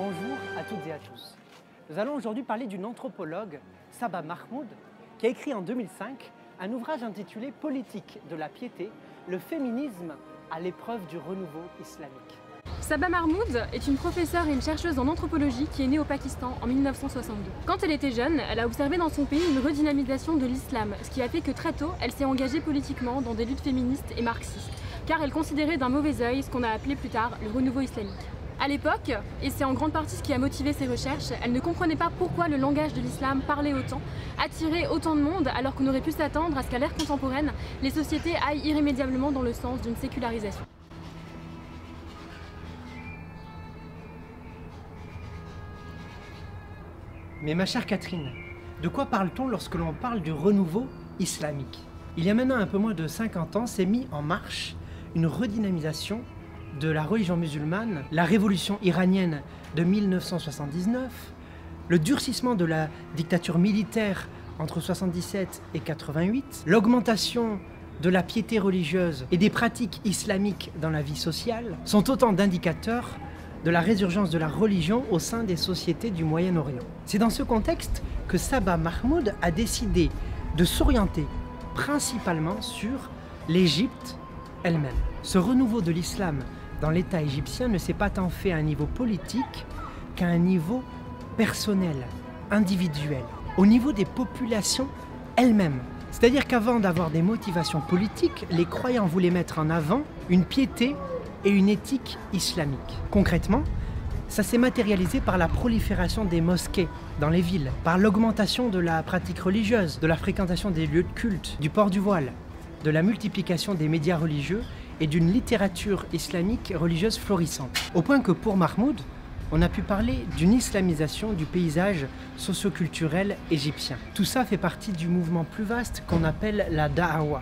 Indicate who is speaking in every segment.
Speaker 1: Bonjour à toutes et à tous. Nous allons aujourd'hui parler d'une anthropologue, Saba Mahmoud, qui a écrit en 2005 un ouvrage intitulé « Politique de la piété, le féminisme à l'épreuve du renouveau islamique ».
Speaker 2: Saba Mahmoud est une professeure et une chercheuse en anthropologie qui est née au Pakistan en 1962. Quand elle était jeune, elle a observé dans son pays une redynamisation de l'islam, ce qui a fait que très tôt, elle s'est engagée politiquement dans des luttes féministes et marxistes, car elle considérait d'un mauvais œil ce qu'on a appelé plus tard le renouveau islamique. À l'époque, et c'est en grande partie ce qui a motivé ses recherches, elle ne comprenait pas pourquoi le langage de l'islam parlait autant, attirait autant de monde, alors qu'on aurait pu s'attendre à ce qu'à l'ère contemporaine, les sociétés aillent irrémédiablement dans le sens d'une sécularisation.
Speaker 1: Mais ma chère Catherine, de quoi parle-t-on lorsque l'on parle du renouveau islamique? Il y a maintenant un peu moins de 50 ans, s'est mis en marche une redynamisation de la religion musulmane, la révolution iranienne de 1979, le durcissement de la dictature militaire entre 77 et 88, l'augmentation de la piété religieuse et des pratiques islamiques dans la vie sociale sont autant d'indicateurs de la résurgence de la religion au sein des sociétés du Moyen-Orient. C'est dans ce contexte que Saba Mahmoud a décidé de s'orienter principalement sur l'Égypte elle-même. Ce renouveau de l'islam dans l'État égyptien ne s'est pas tant fait à un niveau politique qu'à un niveau personnel, individuel, au niveau des populations elles-mêmes. C'est-à-dire qu'avant d'avoir des motivations politiques, les croyants voulaient mettre en avant une piété et une éthique islamique. Concrètement, ça s'est matérialisé par la prolifération des mosquées dans les villes, par l'augmentation de la pratique religieuse, de la fréquentation des lieux de culte, du port du voile, de la multiplication des médias religieux et d'une littérature islamique religieuse florissante. Au point que pour Mahmoud, on a pu parler d'une islamisation du paysage socio-culturel égyptien. Tout ça fait partie du mouvement plus vaste qu'on appelle la da'awa,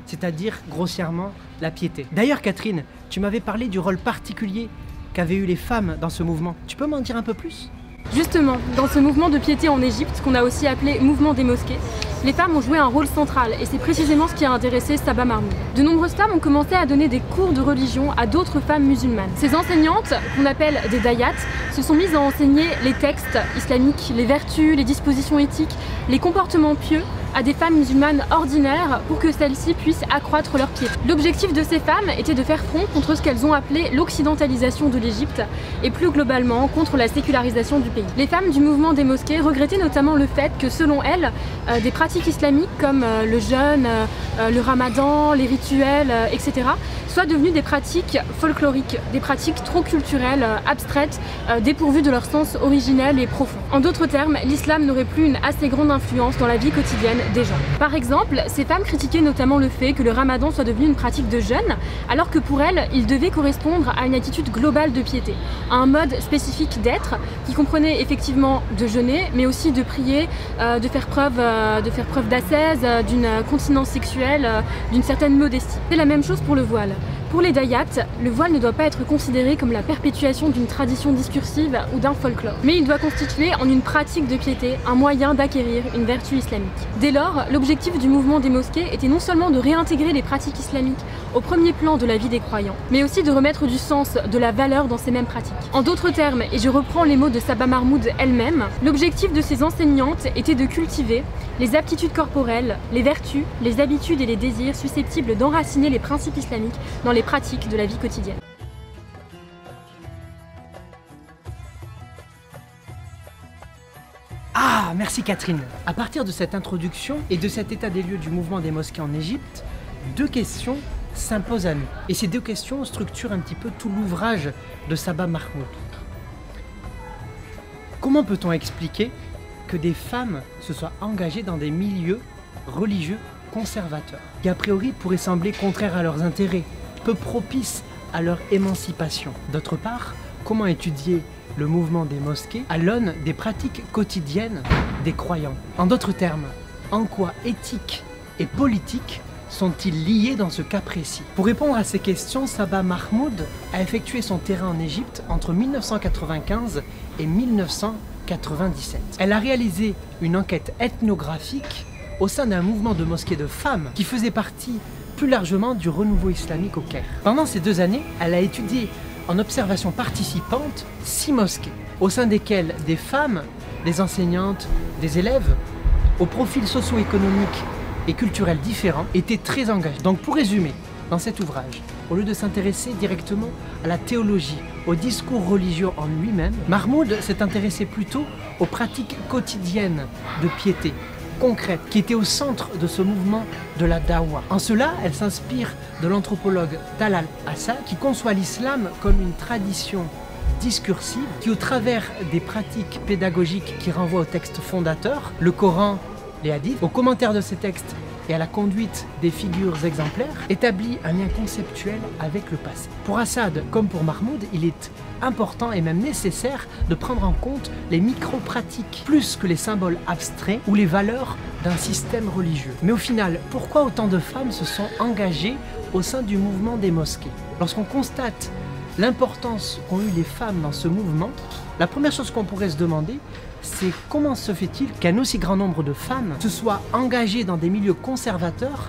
Speaker 1: c'est-à-dire grossièrement la piété. D'ailleurs Catherine, tu m'avais parlé du rôle particulier qu'avaient eu les femmes dans ce mouvement. Tu peux m'en dire un peu plus ?
Speaker 2: Justement, dans ce mouvement de piété en Égypte, qu'on a aussi appelé mouvement des mosquées, les femmes ont joué un rôle central et c'est précisément ce qui a intéressé Saba Mahmoud. De nombreuses femmes ont commencé à donner des cours de religion à d'autres femmes musulmanes. Ces enseignantes, qu'on appelle des dayats, se sont mises à enseigner les textes islamiques, les vertus, les dispositions éthiques, les comportements pieux à des femmes musulmanes ordinaires pour que celles-ci puissent accroître leur piété. L'objectif de ces femmes était de faire front contre ce qu'elles ont appelé l'occidentalisation de l'Égypte et plus globalement contre la sécularisation du pays. Les femmes du mouvement des mosquées regrettaient notamment le fait que selon elles, des pratiques islamiques comme le jeûne, le ramadan, les rituels, etc. soient devenues des pratiques folkloriques, des pratiques trop culturelles, abstraites, dépourvues de leur sens originel et profond. En d'autres termes, l'islam n'aurait plus une assez grande influence dans la vie quotidienne des gens. Par exemple, ces femmes critiquaient notamment le fait que le ramadan soit devenu une pratique de jeûne, alors que pour elles, il devait correspondre à une attitude globale de piété, à un mode spécifique d'être qui comprenait effectivement de jeûner, mais aussi de prier, de faire preuve d'ascèse, d'une continence sexuelle, d'une certaine modestie. C'est la même chose pour le voile. Pour les dayats, le voile ne doit pas être considéré comme la perpétuation d'une tradition discursive ou d'un folklore, mais il doit constituer en une pratique de piété un moyen d'acquérir une vertu islamique. Dès lors, l'objectif du mouvement des mosquées était non seulement de réintégrer les pratiques islamiques au premier plan de la vie des croyants, mais aussi de remettre du sens, de la valeur dans ces mêmes pratiques. En d'autres termes, et je reprends les mots de Saba Mahmoud elle-même, l'objectif de ces enseignantes était de cultiver les aptitudes corporelles, les vertus, les habitudes et les désirs susceptibles d'enraciner les principes islamiques dans les pratiques de la vie quotidienne.
Speaker 1: Ah, merci Catherine. À partir de cette introduction et de cet état des lieux du mouvement des mosquées en Égypte, deux questions s'imposent à nous. Et ces deux questions structurent un petit peu tout l'ouvrage de Saba Mahmoud. Comment peut-on expliquer que des femmes se soient engagées dans des milieux religieux conservateurs, qui a priori pourraient sembler contraires à leurs intérêts, peu propices à leur émancipation? D'autre part, comment étudier le mouvement des mosquées à l'aune des pratiques quotidiennes des croyants? En d'autres termes, en quoi éthique et politique sont-ils liés dans ce cas précis? Pour répondre à ces questions, Saba Mahmoud a effectué son terrain en Égypte entre 1995 et 1997. Elle a réalisé une enquête ethnographique au sein d'un mouvement de mosquées de femmes qui faisait partie plus largement du renouveau islamique au Caire. Pendant ces 2 années, elle a étudié en observation participante 6 mosquées. au sein desquelles des femmes, des enseignantes, des élèves, aux profils socio-économiques et culturels différents, étaient très engagés. Donc pour résumer, dans cet ouvrage, au lieu de s'intéresser directement à la théologie, au discours religieux en lui-même, Mahmoud s'est intéressé plutôt aux pratiques quotidiennes de piété, concrètes, qui étaient au centre de ce mouvement de la Dawa. En cela, elle s'inspire de l'anthropologue Talal Assa, qui conçoit l'islam comme une tradition discursive qui, au travers des pratiques pédagogiques qui renvoient au texte fondateur, le Coran, les hadiths, aux commentaires de ces textes et à la conduite des figures exemplaires, établit un lien conceptuel avec le passé. Pour Assad, comme pour Mahmoud, il est important et même nécessaire de prendre en compte les micro-pratiques, plus que les symboles abstraits ou les valeurs d'un système religieux. Mais au final, pourquoi autant de femmes se sont engagées au sein du mouvement des mosquées? Lorsqu'on constate l'importance qu'ont eu les femmes dans ce mouvement, la première chose qu'on pourrait se demander, c'est comment se fait-il qu'un aussi grand nombre de femmes se soient engagées dans des milieux conservateurs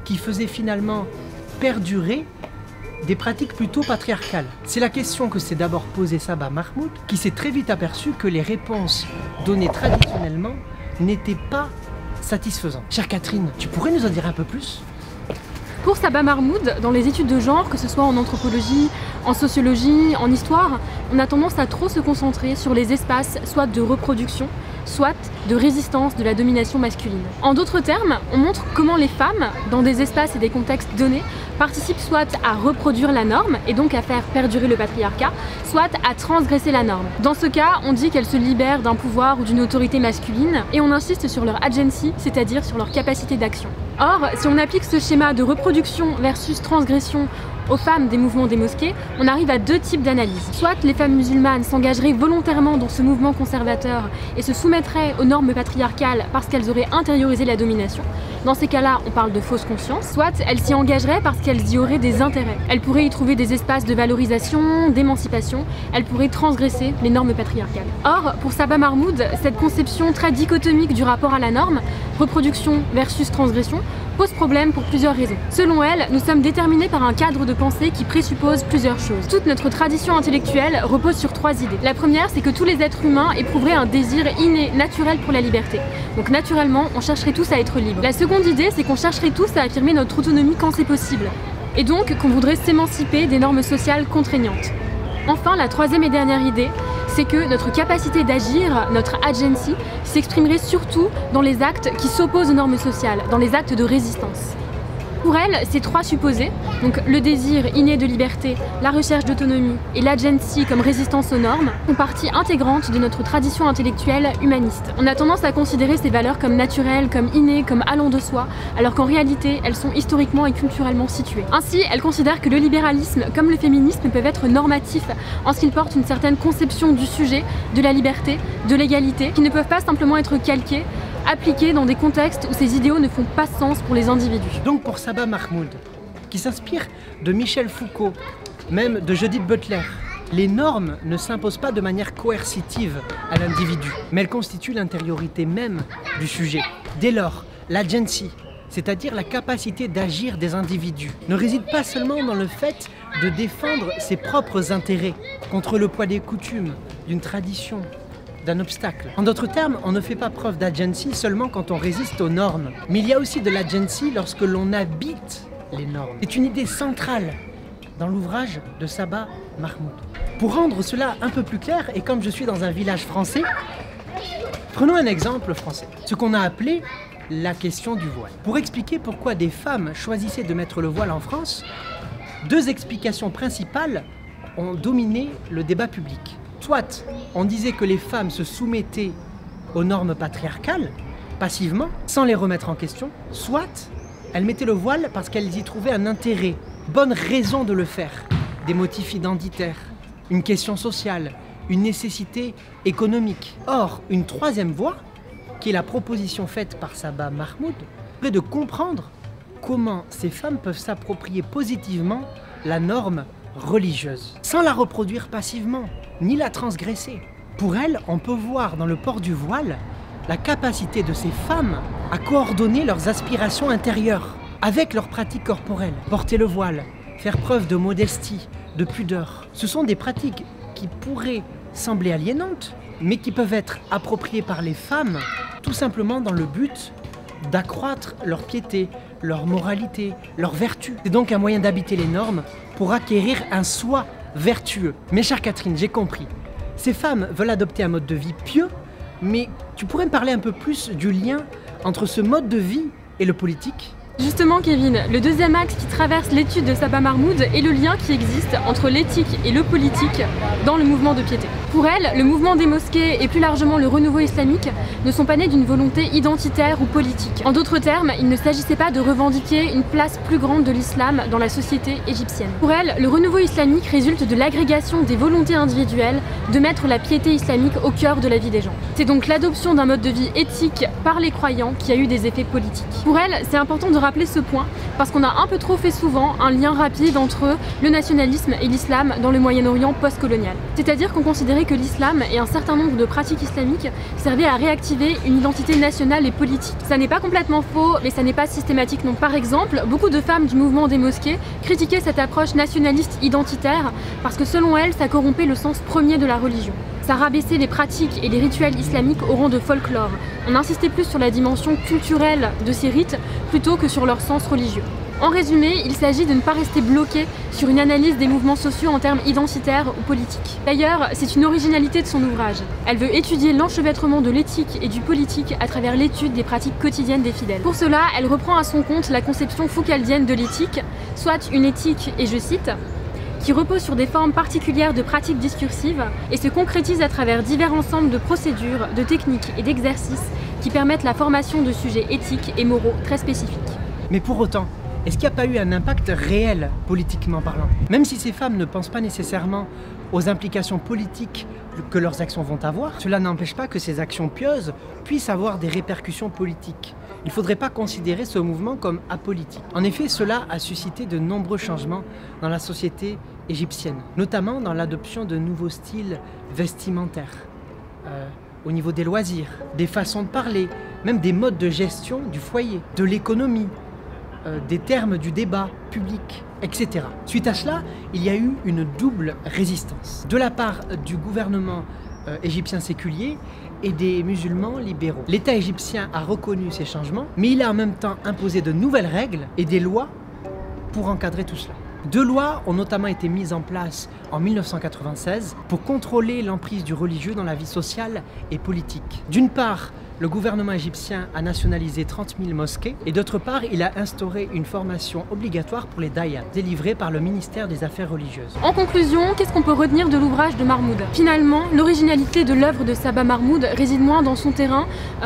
Speaker 1: qui faisaient finalement perdurer des pratiques plutôt patriarcales. C'est la question que s'est d'abord posée Saba Mahmoud, qui s'est très vite aperçu que les réponses données traditionnellement n'étaient pas satisfaisantes. Chère Catherine, tu pourrais nous en dire un peu plus ?
Speaker 2: Pour Saba Mahmoud, dans les études de genre, que ce soit en anthropologie, en sociologie, en histoire, on a tendance à trop se concentrer sur les espaces soit de reproduction, soit de résistance de la domination masculine. En d'autres termes, on montre comment les femmes, dans des espaces et des contextes donnés, participent soit à reproduire la norme et donc à faire perdurer le patriarcat, soit à transgresser la norme. Dans ce cas, on dit qu'elles se libèrent d'un pouvoir ou d'une autorité masculine et on insiste sur leur agency, c'est-à-dire sur leur capacité d'action. Or, si on applique ce schéma de reproduction versus transgression aux femmes des mouvements des mosquées, on arrive à deux types d'analyses. Soit les femmes musulmanes s'engageraient volontairement dans ce mouvement conservateur et se soumettraient aux normes patriarcales parce qu'elles auraient intériorisé la domination. Dans ces cas-là, on parle de fausse conscience. Soit elles s'y engageraient parce qu'elles y auraient des intérêts. Elles pourraient y trouver des espaces de valorisation, d'émancipation. Elles pourraient transgresser les normes patriarcales. Or, pour Saba Mahmoud, cette conception très dichotomique du rapport à la norme, reproduction versus transgression, pose problème pour plusieurs raisons. Selon elle, nous sommes déterminés par un cadre de pensée qui présuppose plusieurs choses. Toute notre tradition intellectuelle repose sur trois idées. La première, c'est que tous les êtres humains éprouveraient un désir inné, naturel pour la liberté. Donc naturellement, on chercherait tous à être libres. La seconde idée, c'est qu'on chercherait tous à affirmer notre autonomie quand c'est possible. Et donc qu'on voudrait s'émanciper des normes sociales contraignantes. Enfin, la troisième et dernière idée, c'est que notre capacité d'agir, notre agency, s'exprimerait surtout dans les actes qui s'opposent aux normes sociales, dans les actes de résistance. Pour elle, ces trois supposés, donc le désir inné de liberté, la recherche d'autonomie et l'agency comme résistance aux normes, font partie intégrante de notre tradition intellectuelle humaniste. On a tendance à considérer ces valeurs comme naturelles, comme innées, comme allant de soi, alors qu'en réalité, elles sont historiquement et culturellement situées. Ainsi, elle considère que le libéralisme comme le féminisme peuvent être normatifs en ce qu'ils portent une certaine conception du sujet, de la liberté, de l'égalité, qui ne peuvent pas simplement être calqués, appliqués dans des contextes où ces idéaux ne font pas sens pour les individus.
Speaker 1: Donc pour Saba Mahmoud, qui s'inspire de Michel Foucault, même de Judith Butler, les normes ne s'imposent pas de manière coercitive à l'individu, mais elles constituent l'intériorité même du sujet. Dès lors, l'agency, c'est-à-dire la capacité d'agir des individus, ne réside pas seulement dans le fait de défendre ses propres intérêts contre le poids des coutumes, d'une tradition, d'un obstacle. En d'autres termes, on ne fait pas preuve d'agency seulement quand on résiste aux normes. Mais il y a aussi de l'agency lorsque l'on habite les normes. C'est une idée centrale dans l'ouvrage de Saba Mahmoud. Pour rendre cela un peu plus clair, et comme je suis dans un village français, prenons un exemple français. Ce qu'on a appelé la question du voile. Pour expliquer pourquoi des femmes choisissaient de mettre le voile en France, deux explications principales ont dominé le débat public. Soit on disait que les femmes se soumettaient aux normes patriarcales, passivement, sans les remettre en question, soit elles mettaient le voile parce qu'elles y trouvaient un intérêt, bonne raison de le faire, des motifs identitaires, une question sociale, une nécessité économique. Or, une troisième voie, qui est la proposition faite par Saba Mahmoud, est de comprendre comment ces femmes peuvent s'approprier positivement la norme religieuse, sans la reproduire passivement, ni la transgresser. Pour elle, on peut voir dans le port du voile la capacité de ces femmes à coordonner leurs aspirations intérieures avec leurs pratiques corporelles. Porter le voile, faire preuve de modestie, de pudeur, ce sont des pratiques qui pourraient sembler aliénantes, mais qui peuvent être appropriées par les femmes, tout simplement dans le but d'accroître leur piété, leur moralité, leur vertu. C'est donc un moyen d'habiter les normes pour acquérir un soi vertueux. Mais chère Catherine, j'ai compris. Ces femmes veulent adopter un mode de vie pieux, mais tu pourrais me parler un peu plus du lien entre ce mode de vie et le politique ?
Speaker 2: Justement Kevin, le deuxième axe qui traverse l'étude de Saba Mahmoud est le lien qui existe entre l'éthique et le politique dans le mouvement de piété. Pour elle, le mouvement des mosquées et plus largement le renouveau islamique ne sont pas nés d'une volonté identitaire ou politique. En d'autres termes, il ne s'agissait pas de revendiquer une place plus grande de l'islam dans la société égyptienne. Pour elle, le renouveau islamique résulte de l'agrégation des volontés individuelles de mettre la piété islamique au cœur de la vie des gens. C'est donc l'adoption d'un mode de vie éthique par les croyants qui a eu des effets politiques. Pour elle, c'est important de rappeler ce point parce qu'on a un peu trop fait souvent un lien rapide entre le nationalisme et l'islam dans le Moyen-Orient post-colonial. C'est-à-dire qu'on considérait que l'islam et un certain nombre de pratiques islamiques servaient à réactiver une identité nationale et politique. Ça n'est pas complètement faux, mais ça n'est pas systématique non. Par exemple, beaucoup de femmes du mouvement des mosquées critiquaient cette approche nationaliste identitaire parce que selon elles, ça corrompait le sens premier de la religion. Ça rabaissait les pratiques et les rituels islamiques au rang de folklore. On insistait plus sur la dimension culturelle de ces rites plutôt que sur leur sens religieux. En résumé, il s'agit de ne pas rester bloqué sur une analyse des mouvements sociaux en termes identitaires ou politiques. D'ailleurs, c'est une originalité de son ouvrage. Elle veut étudier l'enchevêtrement de l'éthique et du politique à travers l'étude des pratiques quotidiennes des fidèles. Pour cela, elle reprend à son compte la conception foucaldienne de l'éthique, soit une éthique, et je cite, qui repose sur des formes particulières de pratiques discursives et se concrétise à travers divers ensembles de procédures, de techniques et d'exercices qui permettent la formation de sujets éthiques et moraux très spécifiques.
Speaker 1: Mais pour autant, est-ce qu'il n'y a pas eu un impact réel politiquement parlant? Même si ces femmes ne pensent pas nécessairement aux implications politiques que leurs actions vont avoir, cela n'empêche pas que ces actions pieuses puissent avoir des répercussions politiques. Il ne faudrait pas considérer ce mouvement comme apolitique. En effet, cela a suscité de nombreux changements dans la société égyptienne, notamment dans l'adoption de nouveaux styles vestimentaires, au niveau des loisirs, des façons de parler, même des modes de gestion du foyer, de l'économie, des termes du débat public, etc. Suite à cela, il y a eu une double résistance de la part du gouvernement égyptien séculier et des musulmans libéraux. L'État égyptien a reconnu ces changements, mais il a en même temps imposé de nouvelles règles et des lois pour encadrer tout cela. Deux lois ont notamment été mises en place en 1996 pour contrôler l'emprise du religieux dans la vie sociale et politique. D'une part, le gouvernement égyptien a nationalisé 30 000 mosquées et d'autre part, il a instauré une formation obligatoire pour les dayats, délivrée par le ministère des Affaires religieuses.
Speaker 2: En conclusion, qu'est-ce qu'on peut retenir de l'ouvrage de Mahmoud? Finalement, l'originalité de l'œuvre de Saba Mahmoud réside moins dans son terrain,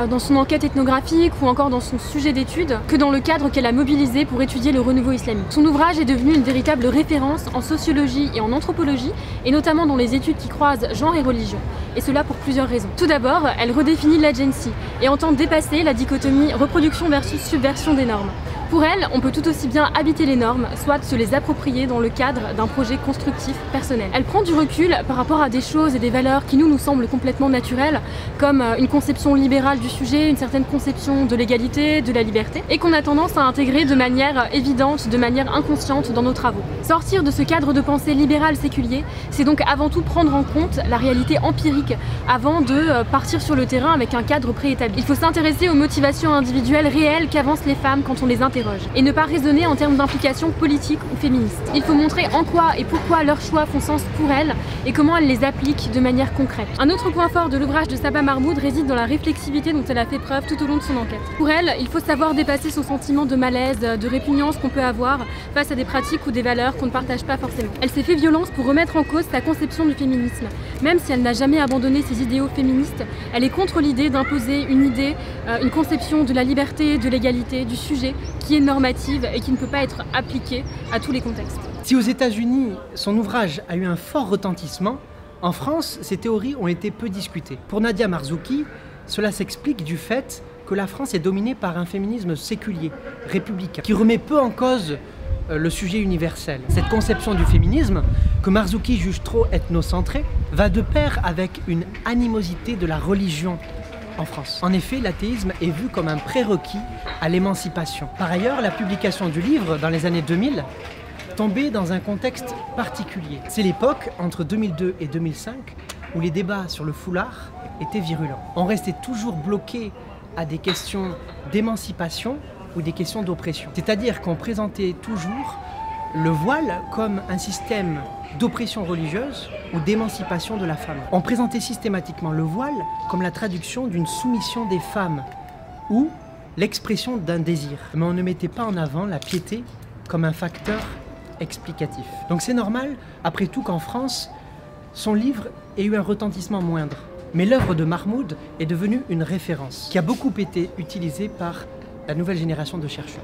Speaker 2: dans son enquête ethnographique ou encore dans son sujet d'étude, que dans le cadre qu'elle a mobilisé pour étudier le renouveau islamique. Son ouvrage est devenu une véritable référence en sociologie et en anthropologie, et notamment dans les études qui croisent genre et religion. Et cela pour plusieurs raisons. Tout d'abord, elle redéfinit l'agency et entend dépasser la dichotomie reproduction versus subversion des normes. Pour elle, on peut tout aussi bien habiter les normes, soit se les approprier dans le cadre d'un projet constructif personnel. Elle prend du recul par rapport à des choses et des valeurs qui nous semblent complètement naturelles, comme une conception libérale du sujet, une certaine conception de l'égalité, de la liberté, et qu'on a tendance à intégrer de manière évidente, de manière inconsciente dans nos travaux. Sortir de ce cadre de pensée libéral séculier, c'est donc avant tout prendre en compte la réalité empirique avant de partir sur le terrain avec un cadre préétabli. Il faut s'intéresser aux motivations individuelles réelles qu'avancent les femmes quand on les interroge, et ne pas raisonner en termes d'implication politique ou féministe. Il faut montrer en quoi et pourquoi leurs choix font sens pour elles et comment elles les appliquent de manière concrète. Un autre point fort de l'ouvrage de Saba Mahmoud réside dans la réflexivité dont elle a fait preuve tout au long de son enquête. Pour elle, il faut savoir dépasser son sentiment de malaise, de répugnance qu'on peut avoir face à des pratiques ou des valeurs qu'on ne partage pas forcément. Elle s'est fait violence pour remettre en cause sa conception du féminisme. Même si elle n'a jamais abandonné ses idéaux féministes, elle est contre l'idée d'imposer une idée, une conception de la liberté, de l'égalité, du sujet, qui est normative et qui ne peut pas être appliquée à tous les contextes.
Speaker 1: Si aux États-Unis, son ouvrage a eu un fort retentissement, en France, ces théories ont été peu discutées. Pour Nadia Marzouki, cela s'explique du fait que la France est dominée par un féminisme séculier, républicain, qui remet peu en cause le sujet universel. Cette conception du féminisme, que Marzouki juge trop ethnocentrée, va de pair avec une animosité de la religion en France. En effet, l'athéisme est vu comme un prérequis à l'émancipation. Par ailleurs, la publication du livre dans les années 2000 tombait dans un contexte particulier. C'est l'époque, entre 2002 et 2005, où les débats sur le foulard étaient virulents. On restait toujours bloqué à des questions d'émancipation ou des questions d'oppression. C'est-à-dire qu'on présentait toujours le voile comme un système d'oppression religieuse ou d'émancipation de la femme. On présentait systématiquement le voile comme la traduction d'une soumission des femmes ou l'expression d'un désir. Mais on ne mettait pas en avant la piété comme un facteur explicatif. Donc c'est normal, après tout, qu'en France, son livre ait eu un retentissement moindre. Mais l'œuvre de Mahmoud est devenue une référence qui a beaucoup été utilisée par la nouvelle génération de chercheurs.